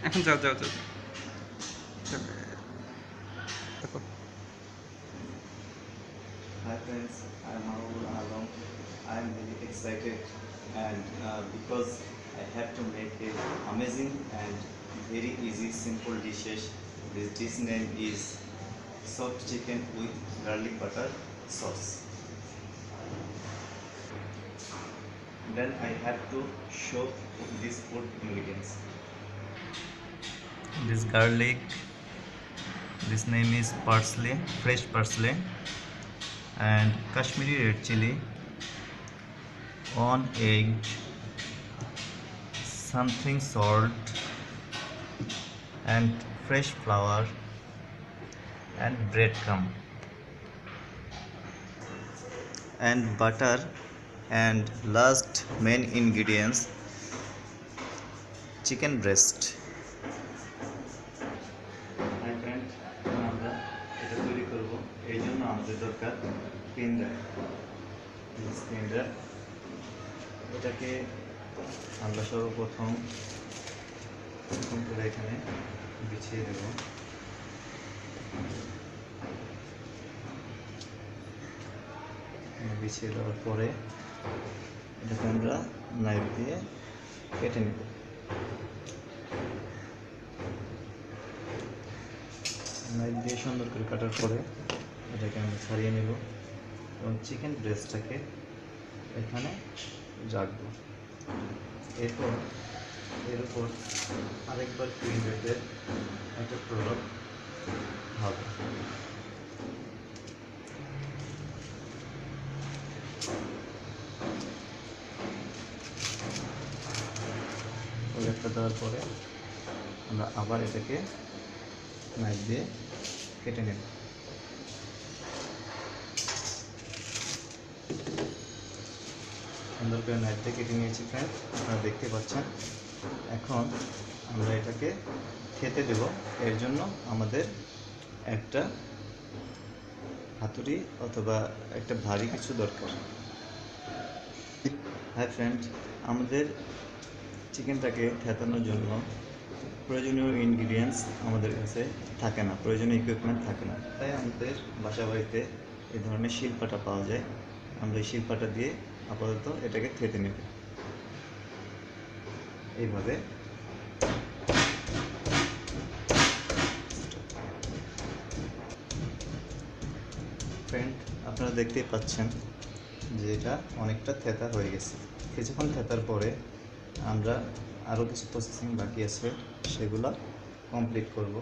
এখন যাও যাও যাও দেখো। Hi friends, I am Mahmoud Alam. I am very excited and because I have to make a amazing and very easy simple dishes. This dish name is soft chicken with garlic butter sauce. Then I have to show these food ingredients. This garlic, this name is parsley, fresh parsley, and Kashmiri red chili, 1 egg, something salt, and fresh flour and breadcrumb and butter, and last main ingredients chicken breast. Hi friend, এখন আমরা এটা তৈরি করব। এই জন্য আমাদের দরকার spinner. Spinner এটাকে আমরা সর্বপ্রথম এরকম করে এখানে বিছিয়ে দেব। বিছিয়ে দেওয়ার পরে এটাকে আমরা নাইফ দিয়ে কেটে নেব। নাইফ দিয়ে সুন্দর করে কাটার পরে এটাকে আমরা ছাড়িয়ে নেব এবং চিকেন ব্রেস্টটাকে এখানে রাখবো। এরপর এর উপর আরেকবার ক্রিম রেখে একটা প্রলাপ হবে। প্রলাপটা দেওয়ার পরে আমরা আবার এটাকে নাইফ দিয়ে কেটে নেব। সুন্দর করে নাইফ দিয়ে কেটে নিয়েছি ফ্রেন্ড, আপনারা দেখতে পাচ্ছেন। এখন আমরা এটাকে খেতে দেব। এর জন্য আমাদের একটা হাতুড়ি অথবা একটা ভারী কিছু দরকার। হাই ফ্রেন্ড, আমাদের চিকেনটাকে থেতানোর জন্য প্রয়োজনীয় ইনগ্রিডিয়েন্টস আমাদের কাছে থাকে না, প্রয়োজনীয় ইকুইপমেন্ট থাকে না। তাই আমাদের বাসা বাড়িতে এই ধরনের শিলপাটা পাওয়া যায়। আমরা এই শিলপাটা দিয়ে আপাতত এটাকে থেতে নেব এইভাবে। ফ্রেন্ড, আপনারা দেখতেই পাচ্ছেন যে এটা অনেকটা থেতা হয়ে গেছে। কিছুক্ষণ থেতার পরে আমরা আরও কিছু প্রসেসিং বাকি আছে, সেগুলো কমপ্লিট করব।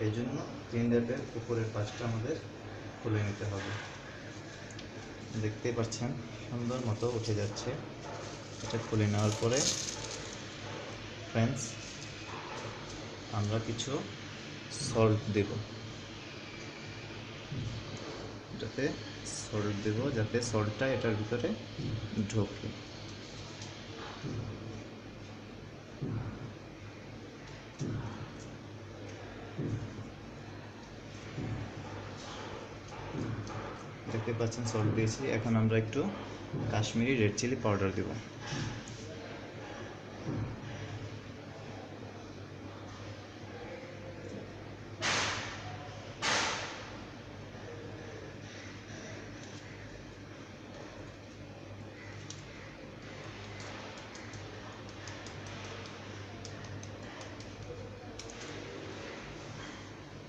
এই জন্য গ্রাইন্ডারের উপরের পাশটা আমাদের খুলে নিতে হবে। দেখতেই পাচ্ছেন সুন্দর মতো উঠে যাচ্ছে। এটা খুলে নেওয়ার পরে ফ্রেন্ডস আমরা কিছু সল্ট দেব। এটাতে সল্ট দেব যাতে সল্টটা এটার ভিতরে ঢোকে। দেখতে পাচ্ছেন সল্ট দিয়েছি। এখন আমরা একটু কাশ্মীরি রেড চিলি পাউডার দেব।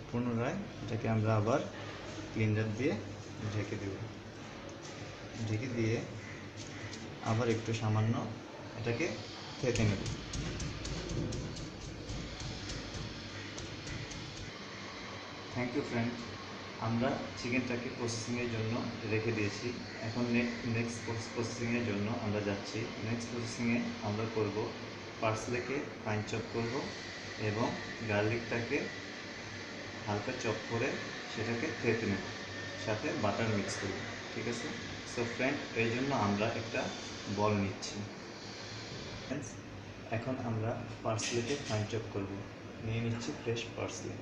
পুনরায় এটাকে আমরা আবার ক্লিনজার দিয়ে ঢেকে দেব। ঢেকে দিয়ে আবার একটু সামান্য এটাকে থেতে নেব। থ্যাংক ইউ ফ্রেন্ড, আমরা চিকেনটাকে প্রসেসিংয়ের জন্য রেখে দিয়েছি। এখন নেক্সট প্রসেসিংয়ের জন্য আমরা যাচ্ছি। নেক্সট প্রসেসিংয়ে আমরা করব পার্সলেকে ফাইন চপ করব এবং গার্লিকটাকে হালকা চপ করে সেটাকে থেতে নেব, সাথে বাটার মিক্স করব। ঠিক আছে? সো ফ্রেন্ড, এই জন্য আমরা একটা বল নিচ্ছি। এখন আমরা পার্সলেকে ফাইন চপ করব। নিয়ে নিচ্ছি ফ্রেশ পার্সলে।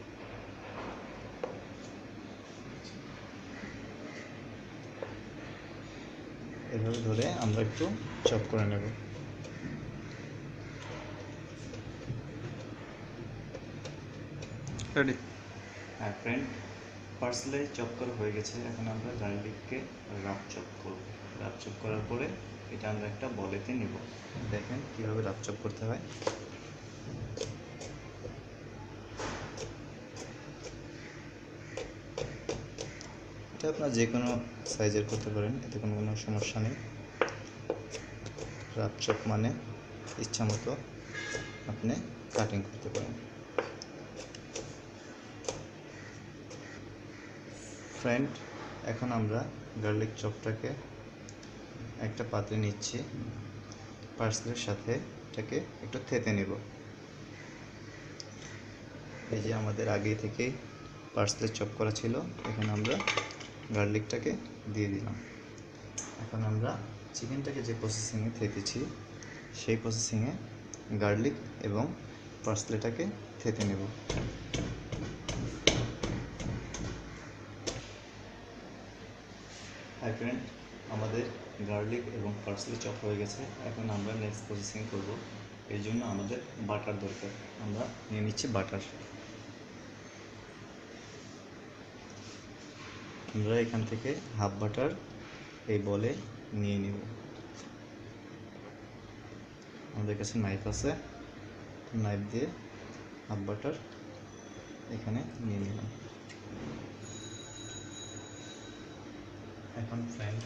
এভাবে ধরে আমরা একটু চপ করে নেব। রেডি। হ্যাঁ ফ্রেন্ড, পার্সলে চপ করা হয়ে গেছে। এখন আমরা গার্লিককে রাফ চপ করব। রাফ চপ করার পরে এটা আমরা একটা বলেতে নিব। দেখেন কীভাবে রাফ চপ করতে হয়। এটা আপনার যে কোনো সাইজের করতে পারেন, এতে কোনো সমস্যা নেই। রাফ চপ মানে ইচ্ছা মতো আপনি কাটিং করতে পারেন। ফ্রেন্ড, এখন আমরা গার্লিক চপটাকে একটা পাত্রে নিচ্ছি, পার্সেলের সাথে এটাকে একটু থেতে নেব। এই যে আমাদের আগে থেকেই পার্সেলের চপ করা ছিল, এখানে আমরা গার্লিকটাকে দিয়ে দিলাম। এখন আমরা চিকেনটাকে যে প্রসেসিংয়ে থেতেছি সেই প্রসেসিংয়ে গার্লিক এবং পার্সলেটাকে থেতে নেব। হাই ফ্রেন্ড, আমাদের গার্লিক এবং পার্সলে চপ হয়ে গেছে। এখন আমরা নেক্সট প্রসেসিং করব। এর জন্য আমাদের বাটার দরকার। আমরা নিয়ে নিচ্ছি বাটার। আমরা এখান থেকে হাফ বাটার এই বলে নিয়ে নিব। আমাদের কাছে নাইফ আছে, নাইফ দিয়ে হাফ বাটার এখানে নিয়ে নিলাম। এখন ফ্রেন্ড,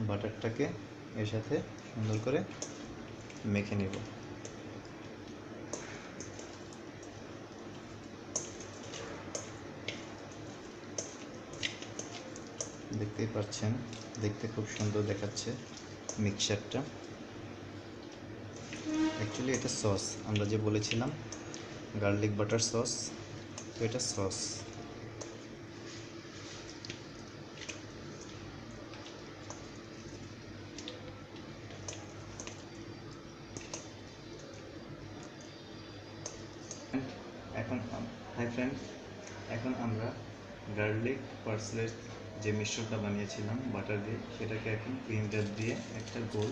বাটারটাকে এর সাথে সুন্দর করে মেখে নেব। দেখতেই পাচ্ছেন, দেখতে খুব সুন্দর দেখাচ্ছে মিক্সচারটা। অ্যাকচুয়ালি এটা সস, আমরা যে বলেছিলাম গার্লিক বাটার সস, তো এটা সস। এখন হাই ফ্রেন্ড, এখন আমরা গার্লিক পার্সলের যে মিশ্রণটা বানিয়েছিলাম বাটার দিয়ে, সেটাকে এখন ক্রিম র্যাপ দিয়ে একটা গোল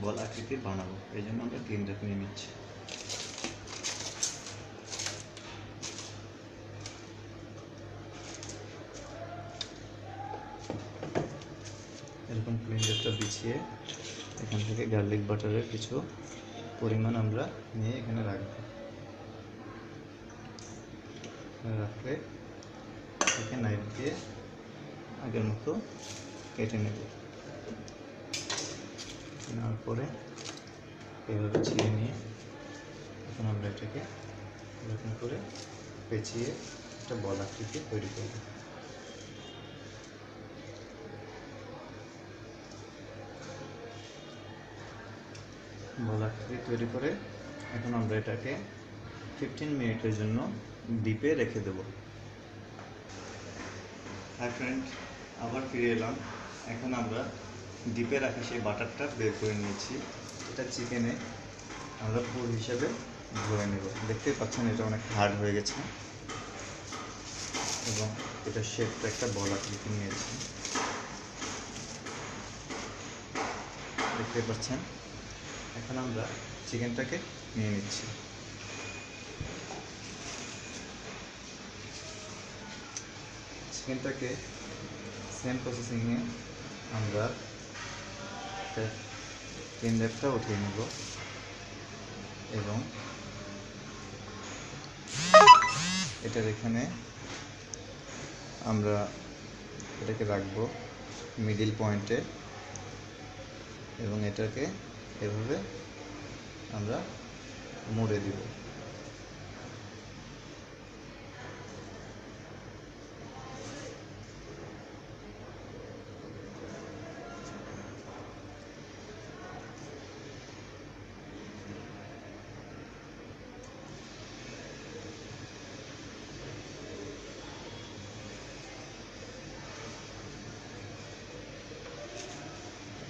বল আকৃতির বানাবো। এই জন্য আমরা ক্রিম র্যাপ নিয়ে নিচ্ছি। এরকম ক্রিম র্যাপটা বিছিয়ে এখান থেকে গার্লিক বাটারের কিছু পরিমাণ আমরা নিয়ে এখানে রাখবো। রাখলে এখানে নাইফ দিয়ে আগের মতো কেটে নেব। নেওয়ার পরে এভাবে ছিঁড়ে নিয়ে এখন আমরা এটাকে এরকম করে পেঁচিয়ে একটা বল আকৃতি তৈরি করব। বল আকৃতি তৈরি করে এখন আমরা এটাকে 15 মিনিটের জন্য ডিপে রেখে দেব। হাই ফ্রেন্ড, আবার ফিরে এলাম। এখন আমরা ডিপে রাখা সেই বাটারটা বের করে নিয়েছি। এটা চিকেনে আমরা পুর হিসেবে ধরে নেব। দেখতেই পাচ্ছেন এটা অনেক হার্ড হয়ে গেছে এবং এটা শেপটা একটা বল আকৃতি নিয়েছে। দেখতে পাচ্ছেন। এখন আমরা চিকেনটাকে নিয়ে নিচ্ছি। চিকেনটাকে সেম প্রসেসিংয়ে আমরা ক্রিম র্যাপটা উঠিয়ে নেব এবং এটার এখানে আমরা এটাকে রাখবো মিডিল পয়েন্টে এবং এটাকে এভাবে আমরা মুড়ে দিব।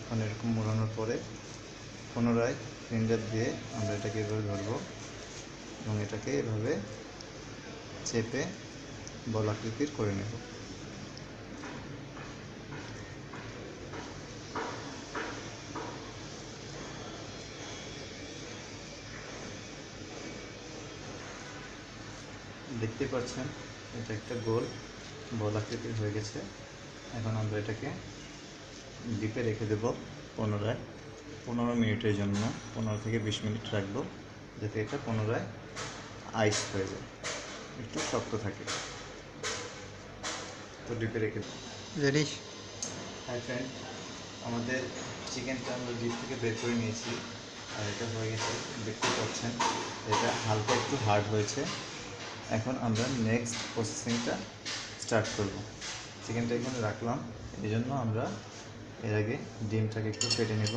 এখন এরকম মোড়ানোর পরে পুনরায় ফিঙ্গার দিয়ে আমরা এটাকে এভাবে ধরবো এবং এটাকে এভাবে চেপে বল আকৃতির করে নেব। দেখতে পাচ্ছেন এটা একটা গোল বল আকৃতির হয়ে গেছে। এখন আমরা এটাকে ডিপে রেখে দেব 15 মিনিটের জন্য। 15 থেকে 20 মিনিট রাখবো, যাতে এটা পুনরায় আইস হয়ে যায়, একটু শক্ত থাকে। তো ডিপে রেখে রেডি। হাই ফ্রেন্ড, আমাদের চিকেনটা আমরা ডিপ থেকে বের করে নিয়েছি, আর এটা হয়ে গেছে। দেখতে পাচ্ছেন এটা হালকা একটু হার্ড হয়েছে। এখন আমরা নেক্সট প্রসেসিংটা স্টার্ট করব। চিকেনটা এখানে রাখলাম, এই জন্য আমরা এর আগে ডিমটাকে একটু ফেটে নেব।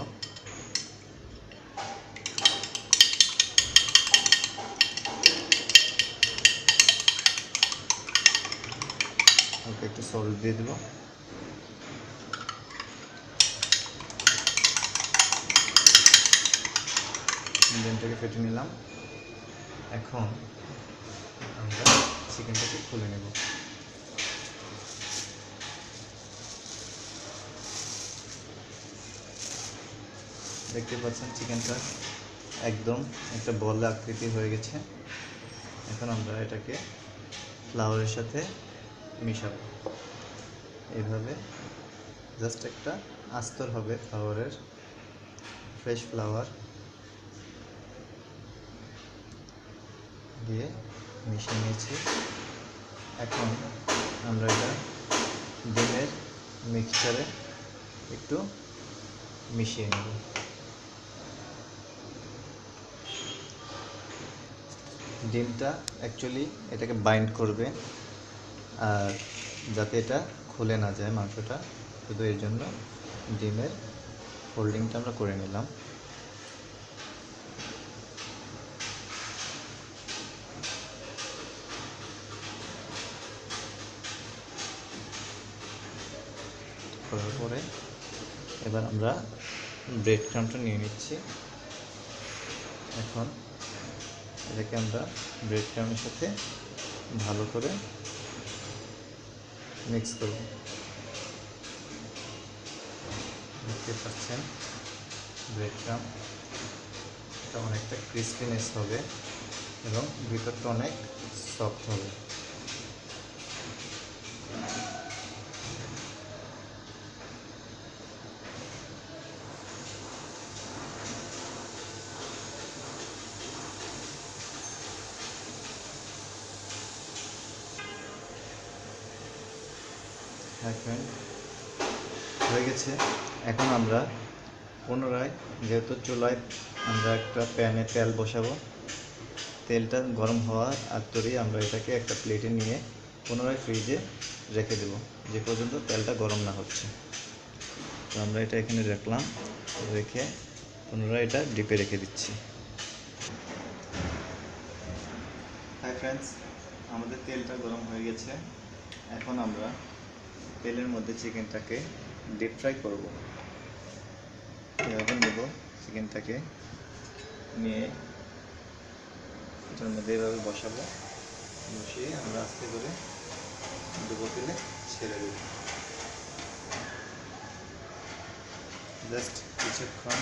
হালকা একটু সল্ট দিয়ে দেবো। ডিমটাকে ফেটে নিলাম। এখন আমরা চিকেনটাকে খুলে নেব। দেখতে পাচ্ছেন চিকেনটা একদম একটা বল আকৃতি হয়ে গেছে। এখন আমরা এটাকে ফ্লাওয়ারের সাথে মিশাবো। এইভাবে জাস্ট একটা আস্তর হবে ফ্লাওয়ারের, ফ্রেশ ফ্লাওয়ার দিয়ে মিশিয়ে নিয়েছি। এখন আমরা এটা ডিমের মিক্সচারে একটু মিশিয়ে নেব। ডিমটা অ্যাকচুয়ালি এটাকে বাইন্ড করবে, আর যাতে এটা খুলে না যায় মাংসটা, শুধু এর জন্য ডিমের ফোল্ডিংটা আমরা করে নিলাম। করার পরে এবার আমরা ব্রেড ক্রাম্বটা নিয়ে নিচ্ছি। এখন এটাকে আমরা ব্রেড ক্রাম্বের সাথে ভালো করে মিক্স করব। দেখতে পাচ্ছেন ব্রেড ক্রাম্ব এটা অনেকটা ক্রিস্পিনেস হবে এবং ভিতরটা অনেক সফট হবে। হ্যাঁ ফ্রেন্ড, হয়ে গেছে। এখন আমরা পুনরায়, যেহেতু চুলায় আমরা একটা প্যানে তেল বসাবো, তেলটা গরম হওয়ার আগ ধরেই আমরা এটাকে একটা প্লেটে নিয়ে পুনরায় ফ্রিজে রেখে দেব, যে পর্যন্ত তেলটা গরম না হচ্ছে। তো আমরা এটা এখানে রাখলাম, রেখে পুনরায় এটা ডিপে রেখে দিচ্ছি। হাই ফ্রেন্ডস, আমাদের তেলটা গরম হয়ে গেছে। এখন আমরা তেলের মধ্যে চিকেনটাকে ডিপ ফ্রাই করব। এভাবে নেব চিকেনটাকে, নিয়ে এটার মধ্যে এভাবে বসাবো, বসিয়ে আমরা আস্তে করে ডুবো তেলে ছেড়ে দেব। জাস্ট কিছুক্ষণ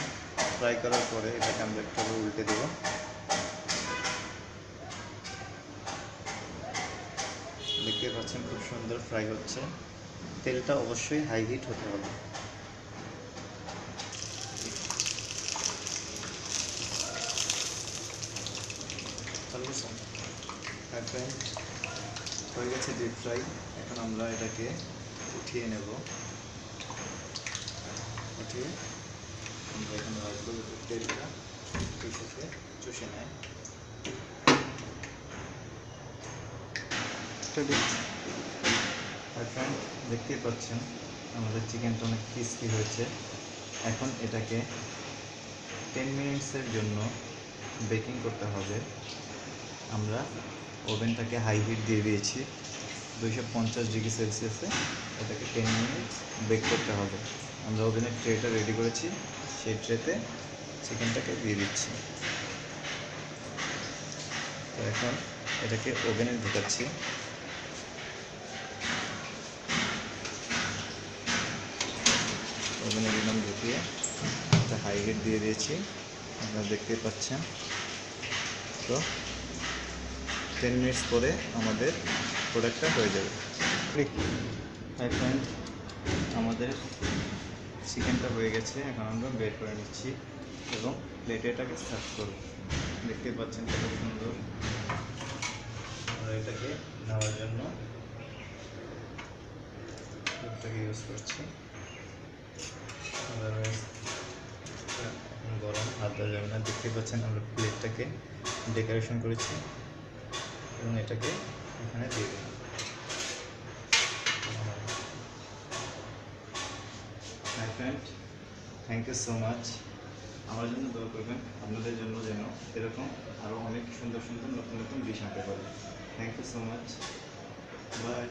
ফ্রাই করার পরে এটাকে আমরা একটু উল্টে দেব। দেখতে পাচ্ছেন খুব সুন্দর ফ্রাই হচ্ছে। তেলটা অবশ্যই হাই হিট হতে হবে। হয়ে গেছে ডিপ ফ্রাই। এখন আমরা এটাকে উঠিয়ে নেব। উঠিয়ে আমরা এখানে রাখবো, তেলটা থেকে চষে নেয়। ফ্রেন্ড, দেখতেই পাচ্ছেন আমাদের চিকেনটা অনেক ক্রিস্পি হয়েছে। এখন এটাকে 10 মিনিটসের জন্য বেকিং করতে হবে। আমরা ওভেনটাকে হাই হিট দিয়ে দিয়েছি, 250 ডিগ্রি সেলসিয়াসে এটাকে 10 মিনিটস বেক করতে হবে। আমরা ওভেনের ট্রেটা রেডি করেছি, সেই ট্রেতে চিকেনটাকে দিয়ে দিচ্ছি। তো এখন এটাকে ওভেনে ঢোকাচ্ছি। ওভেনে দিলাম, ঢুকিয়ে একটা হাই হিট দিয়ে দিয়েছি, আপনারা দেখতেই পাচ্ছেন। তো 10 মিনিটস পরে আমাদের প্রোডাক্টটা হয়ে যাবে। হাই ফ্রেন্ড, আমাদের চিকেনটা হয়ে গেছে। এখন আমরা বের করে নিচ্ছি এবং প্লেটে এটাকে সার্ভ করব। দেখতে পাচ্ছেন কত সুন্দর। আমরা এটাকে নেওয়ার জন্য প্লেটটাকে ইউজ করছি। এখন গরম, হাত দেওয়া যাবে না। দেখতে পাচ্ছেন আমরা প্লেটটাকে ডেকোরেশন করেছি এবং এটাকে এখানে দিয়ে দেব। Hi friend, thank you so much. আমার জন্য দোয়া করবেন, আপনাদের জন্য যেন এরকম আরও অনেক সুন্দর সুন্দর নতুন নতুন ডিশ আনতে পারি। Thank you so much, by.